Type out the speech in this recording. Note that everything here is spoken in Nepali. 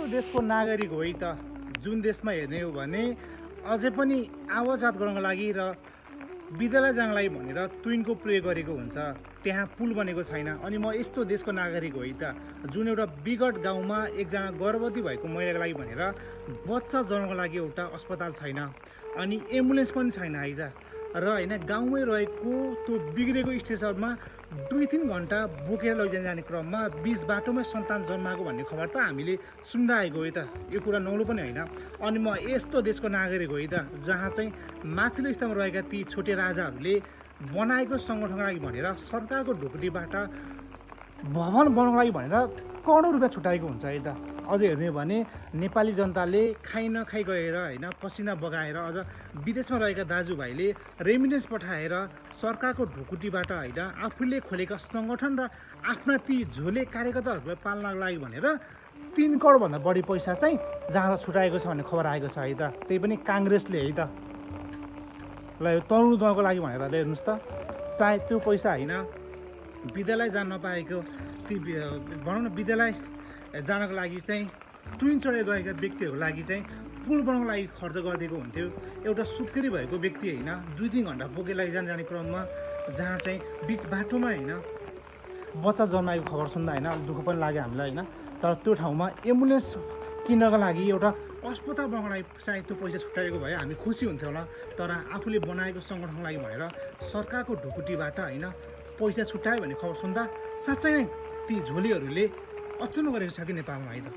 देशको नागरिक हो त जुन देशमा हेर्ने हो भने अझै पनि आवाजात गर्नको लागि र विद्यालय जानको लागि भनेर तुइनको प्रयोग गरेको हुन्छ। त्यहाँ पुल बनेको छैन। अनि म यस्तो देशको नागरिक हो त जुन एउटा विगत गाउँमा एकजना गर्भवती भएको महिलाको लागि भनेर बच्चा जन्मको लागि एउटा अस्पताल छैन अनि एम्बुलेन्स पनि छैन है त। र होइन गाउँमै रहेको त्यो बिग्रेको स्टेसनमा 2-3 घन्टा बोकेर लैजाने क्रममा बिच बाटोमै सन्तान जन्माएको भन्ने खबर त हामीले सुन्दा आएको हो त। यो कुरा नौलो पनि होइन। अनि म यस्तो देशको नागरिक हो त जहाँ चाहिँ माथिल्लो स्तरमा रहेका ती छोटे राजाहरूले बनाएको सङ्गठनको लागि भनेर सरकारको ढुकुटीबाट भवन बनाउनको लागि भनेर करोडौँ रुपियाँ छुट्याएको हुन्छ है त। अझै हेर्ने हो भने नेपाली जनताले खाइ नखाइ गएर होइन पसिना बगाएर अझ विदेशमा रहेका दाजुभाइले रेमिटेन्स पठाएर सरकारको ढुकुटीबाट होइन आफूले खोलेका सङ्गठन र आफ्ना ती झोले कार्यकर्ताहरूलाई पाल्नको लागि भनेर 3 करोडभन्दा बढी पैसा चाहिँ जहाँ छुट्याएको छ भन्ने खबर आएको छ है त। त्यही पनि काङ्ग्रेसले है त। ल यो तरुणोदयको लागि भनेर हेर्नुहोस् त, सायद त्यो पैसा होइन विद्यालय जान नपाएको ती भनौँ न विद्यालय जानको लागि चाहिँ तुइन चढेर गएका व्यक्तिहरूको लागि चाहिँ पुल बनाउनको लागि खर्च गरिदिएको हुन्थ्यो। एउटा सुत्केरी भएको व्यक्ति होइन 2-3 घन्टा बोकेर जाने क्रममा जहाँ चाहिँ बिच बाटोमा होइन बच्चा जन्माएको खबर सुन्दा होइन दुःख पनि लाग्यो हामीलाई होइन। तर त्यो ठाउँमा एम्बुलेन्स किन्नको लागि एउटा अस्पताल बनाउनको लागि सायद त्यो पैसा छुट्याएको भए हामी खुसी हुन्थ्यौँ होला। तर आफूले बनाएको सङ्गठनको लागि भनेर सरकारको ढुकुटीबाट होइन पैसा छुट्यायो भन्ने खबर सुन्दा साँच्चै नै ती झोलीहरूले अचम्म गरेको छ कि नेपालमा है त।